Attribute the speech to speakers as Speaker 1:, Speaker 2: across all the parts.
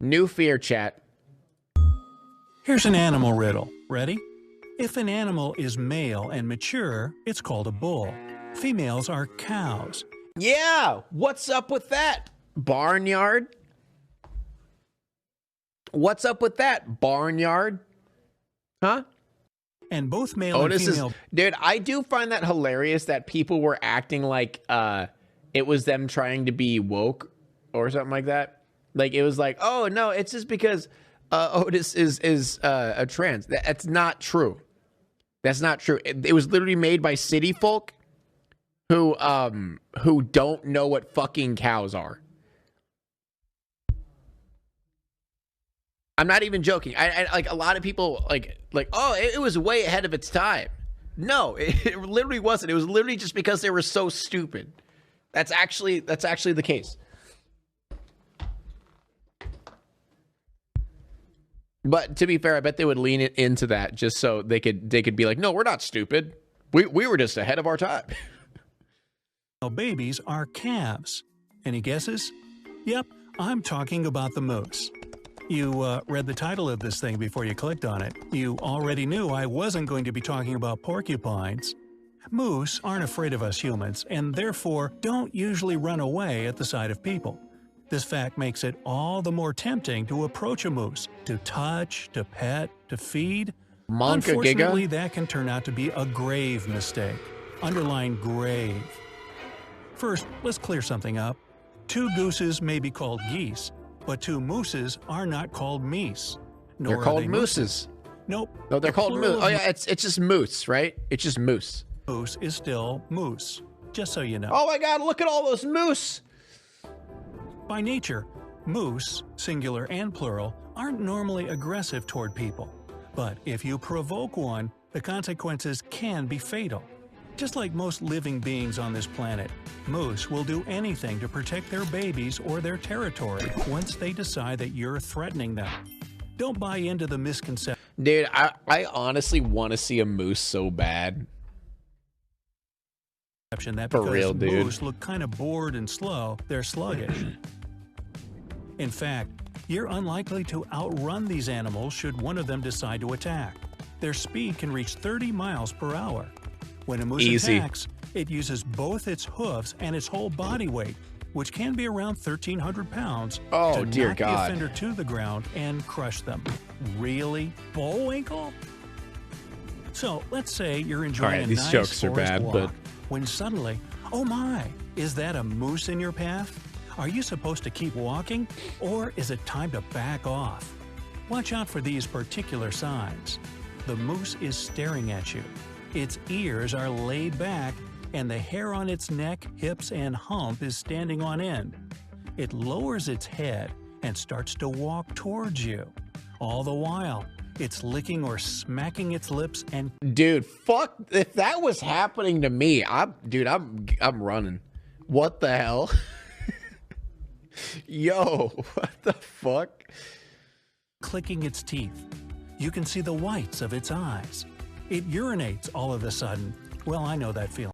Speaker 1: New fear, chat.
Speaker 2: Here's an animal riddle. Ready? If an animal is male and mature, it's called a bull. Females are cows.
Speaker 1: Yeah, what's up with that? Barnyard? What's up with that? Barnyard? Huh?
Speaker 2: And both male and female...
Speaker 1: Dude, I do find that hilarious that people were acting like it was them trying to be woke or something like that. Like, it was like, oh, no, it's just because Otis is a trans. That's not true. That's not true. It was literally made by city folk who don't know what fucking cows are. I'm not even joking. I like a lot of people like oh, it was way ahead of its time. No, it literally wasn't. It was literally just because they were so stupid. That's actually the case. But to be fair, I bet they would lean it into that just so they could be like, no, we're not stupid. We were just ahead of our time.
Speaker 2: Babies are calves. Any guesses? Yep, I'm talking about the moose. You read the title of this thing before you clicked on it. You already knew I wasn't going to be talking about porcupines. Moose aren't afraid of us humans, and therefore don't usually run away at the sight of people. This fact makes it all the more tempting to approach a moose, to touch, to pet, to feed. Unfortunately, that can turn out to be a grave mistake. Underline grave. First, let's clear something up. 2 gooses may be called geese, but 2 mooses are not called meese.
Speaker 1: They're called mooses.
Speaker 2: Nope.
Speaker 1: No, they're called moose. Oh yeah, it's just moose, right? It's just moose.
Speaker 2: Moose is still moose, just so you know.
Speaker 1: Oh my god, look at all those moose!
Speaker 2: By nature, moose, singular and plural, aren't normally aggressive toward people. But if you provoke one, the consequences can be fatal. Just like most living beings on this planet, moose will do anything to protect their babies or their territory once they decide that you're threatening them. Don't buy into the misconception.
Speaker 1: Dude, I honestly want to see a moose so bad.
Speaker 2: That because moose look kind of bored and slow, they're sluggish. In fact, you're unlikely to outrun these animals should one of them decide to attack. Their speed can reach 30 miles per hour. When a moose attacks, it uses both its hoofs and its whole body weight, which can be around 1,300 pounds, to knock the offender to the ground and crush them. Really, Bullwinkle? So let's say you're enjoying a nice forest walk, when suddenly, oh my, is that a moose in your path? Are you supposed to keep walking, or is it time to back off? Watch out for these particular signs. The moose is staring at you. Its ears are laid back, and the hair on its neck, hips, and hump is standing on end. It lowers its head and starts to walk towards you. All the while, it's licking or smacking its lips and...
Speaker 1: Dude, fuck, if that was happening to me, I'm running. What the hell? Yo, what the fuck?
Speaker 2: Clicking its teeth. You can see the whites of its eyes. It urinates all of a sudden. Well, I know that feeling.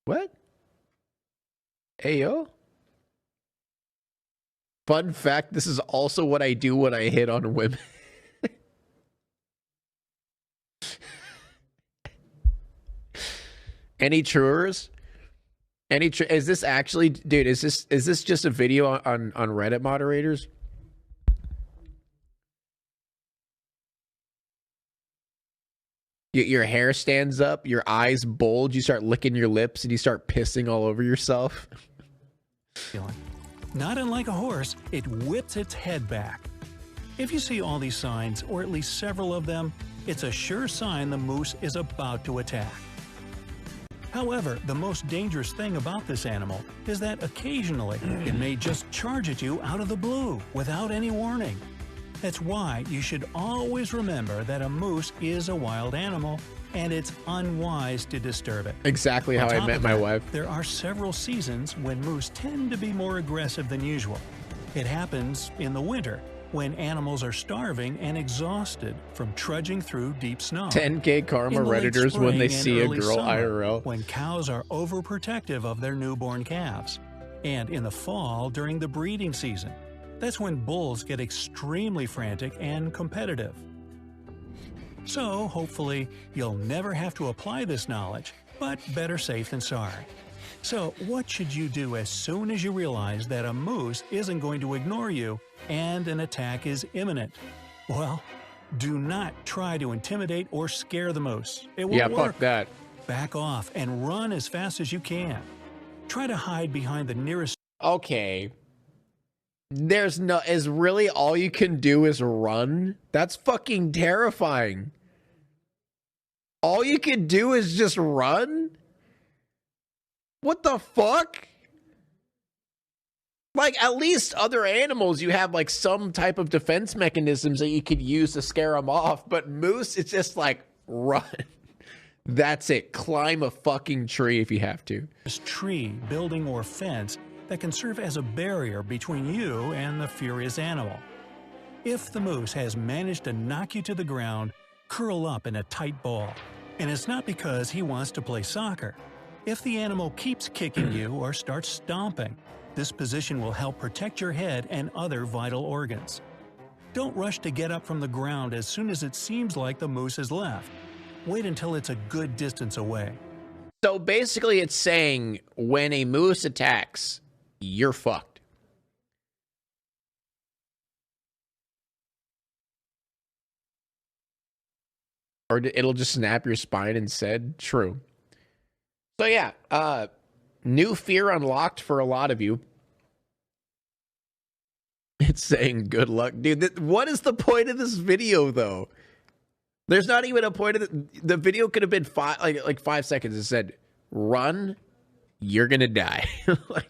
Speaker 1: What? Ayo? Fun fact, this is also what I do when I hit on women. Any truers? Is this actually, dude, is this just a video on Reddit moderators? Your hair stands up, your eyes bulge, you start licking your lips, and you start pissing all over yourself.
Speaker 2: Not unlike a horse, it whips its head back. If you see all these signs, or at least several of them, it's a sure sign the moose is about to attack. However, the most dangerous thing about this animal is that occasionally it may just charge at you out of the blue without any warning. That's why you should always remember that a moose is a wild animal and it's unwise to disturb it.
Speaker 1: Exactly how I met my wife.
Speaker 2: There are several seasons when moose tend to be more aggressive than usual. It happens in the winter, when animals are starving and exhausted from trudging through deep snow.
Speaker 1: 10K karma
Speaker 2: In the late
Speaker 1: redditors when they
Speaker 2: spring and
Speaker 1: see a
Speaker 2: early
Speaker 1: girl
Speaker 2: summer,
Speaker 1: IRL.
Speaker 2: when cows are overprotective of their newborn calves. And in the fall during the breeding season. That's when bulls get extremely frantic and competitive. So, hopefully, you'll never have to apply this knowledge, but better safe than sorry. So, what should you do as soon as you realize that a moose isn't going to ignore you and an attack is imminent? Well, do not try to intimidate or scare the moose. It won't work.
Speaker 1: Fuck that.
Speaker 2: Back off and run as fast as you can. Try to hide behind the nearest.
Speaker 1: Okay. Is really all you can do is run? That's fucking terrifying. All you can do is just run? What the fuck? Like, at least other animals, you have like some type of defense mechanisms that you could use to scare them off. But moose, it's just like, run. That's it. Climb a fucking tree if you have to.
Speaker 2: Tree, building, or fence that can serve as a barrier between you and the furious animal. If the moose has managed to knock you to the ground, curl up in a tight ball. And it's not because he wants to play soccer. If the animal keeps kicking you or starts stomping, this position will help protect your head and other vital organs. Don't rush to get up from the ground as soon as it seems like the moose has left. Wait until it's a good distance away.
Speaker 1: So basically it's saying when a moose attacks, you're fucked. Or it'll just snap your spine instead. True. So yeah, new fear unlocked for a lot of you. It's saying good luck. Dude, what is the point of this video, though? There's not even a point of the video could have been 5 seconds. It said, run, you're gonna die. Like,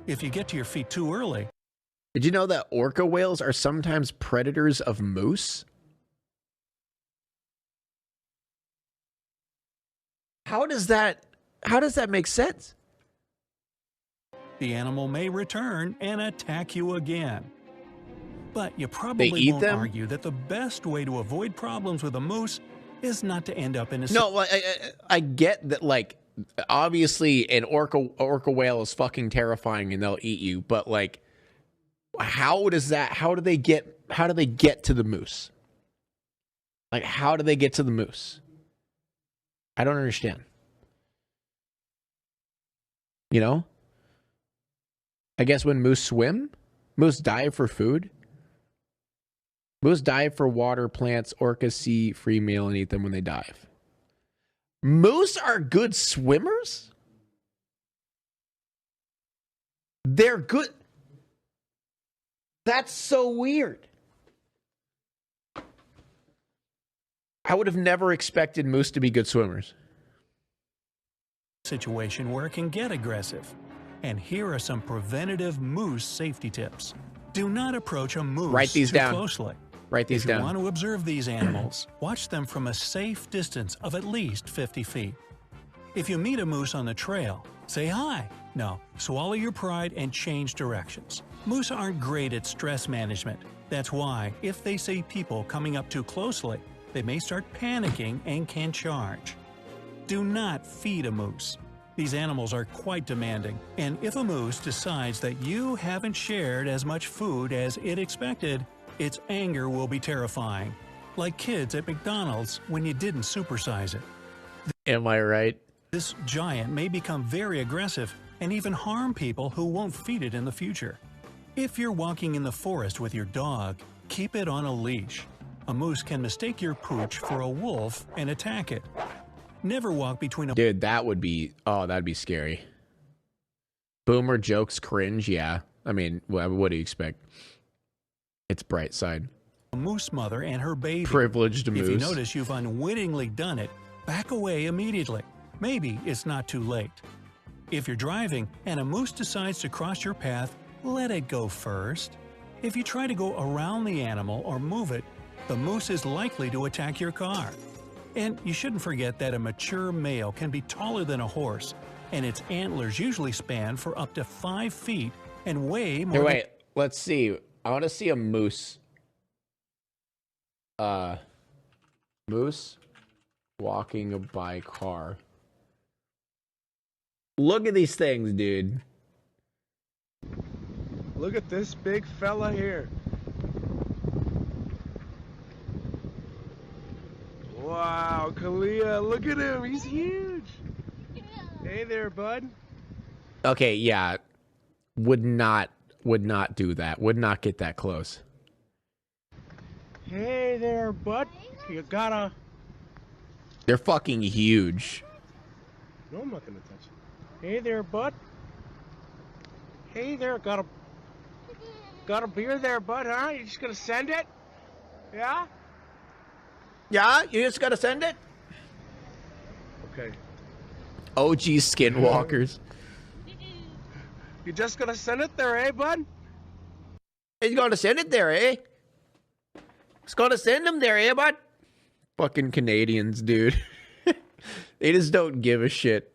Speaker 2: if you get to your feet too early.
Speaker 1: Did you know that orca whales are sometimes predators of moose? How does that make sense?
Speaker 2: The animal may return and attack you again. But you probably won't argue that the best way to avoid problems with a moose is not to end up in a...
Speaker 1: No, I get that, like, obviously an orca whale is fucking terrifying and they'll eat you, but like, how do they get to the moose? Like, how do they get to the moose? I don't understand. You know? I guess when moose swim, moose dive for food. Moose dive for water, plants, orcas see free meal and eat them when they dive. Moose are good swimmers? They're good. That's so weird. I would have never expected moose to be good swimmers.
Speaker 2: Situation where it can get aggressive. And here are some preventative moose safety tips. Do not approach a moose too closely.
Speaker 1: Write these down.
Speaker 2: If you want to observe these animals, watch them from a safe distance of at least 50 feet. If you meet a moose on the trail, say hi. No, swallow your pride and change directions. Moose aren't great at stress management. That's why, if they see people coming up too closely, they may start panicking and can charge. Do not feed a moose. These animals are quite demanding, and if a moose decides that you haven't shared as much food as it expected, its anger will be terrifying. Like kids at McDonald's when you didn't supersize it.
Speaker 1: Am I right?
Speaker 2: This giant may become very aggressive and even harm people who won't feed it in the future. If you're walking in the forest with your dog, keep it on a leash. A moose can mistake your pooch for a wolf and attack it. Never walk between a...
Speaker 1: Dude, that'd be scary. Boomer jokes cringe, yeah. I mean, what do you expect? It's bright side.
Speaker 2: A moose mother and her baby.
Speaker 1: Privileged moose.
Speaker 2: If you notice you've unwittingly done it, back away immediately. Maybe it's not too late. If you're driving and a moose decides to cross your path, let it go first. If you try to go around the animal or move it, the moose is likely to attack your car. And you shouldn't forget that a mature male can be taller than a horse, and its antlers usually span for up to 5 feet and weigh more
Speaker 1: Here, wait. Let's see. I want to see a moose. Moose walking by car. Look at these things, dude.
Speaker 3: Look at this big fella here. Wow, Kalia, look at him. He's huge. Hey there, bud.
Speaker 1: Okay, yeah. Would not do that. Would not get that close.
Speaker 3: Hey there, bud. You gotta...
Speaker 1: They're fucking huge.
Speaker 3: No, I'm not gonna touch it. Hey there, bud. Hey there, got a beer there, bud, huh? You just gonna send it? Yeah?
Speaker 1: Yeah, you just gotta send it.
Speaker 3: Okay.
Speaker 1: OG skinwalkers.
Speaker 3: You just gonna send it there, eh, bud?
Speaker 1: He's gonna send it there, eh? He's gonna send them there, eh, bud? Fucking Canadians, dude. They just don't give a shit.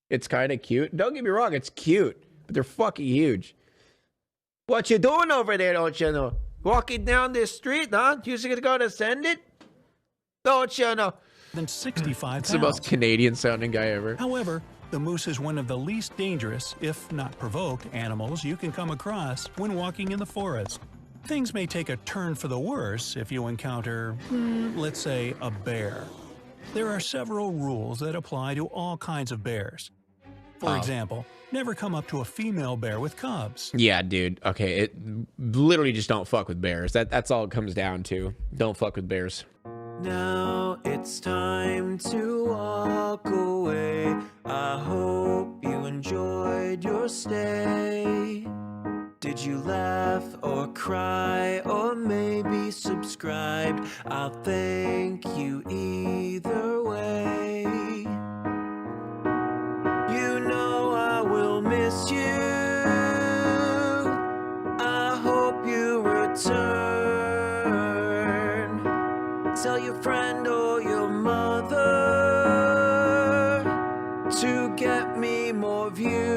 Speaker 1: It's kind of cute. Don't get me wrong, it's cute, but they're fucking huge. What you doing over there, don't you know? Walking down this street, huh? You just gonna send it? Don't you know?
Speaker 2: than 65 pounds.
Speaker 1: It's the most Canadian sounding guy ever.
Speaker 2: However, the moose is one of the least dangerous, if not provoked, animals you can come across when walking in the forest. Things may take a turn for the worse if you encounter, let's say, a bear. There are several rules that apply to all kinds of bears. For example, never come up to a female bear with cubs.
Speaker 1: Yeah, dude. Okay, it literally just don't fuck with bears. That's all it comes down to. Don't fuck with bears.
Speaker 4: Now it's time to walk away. I hope you enjoyed your stay. Did you laugh or cry or maybe subscribe? I'll thank you either way. You know I will miss you. I hope you return. Tell your friend or your mother to get me more views.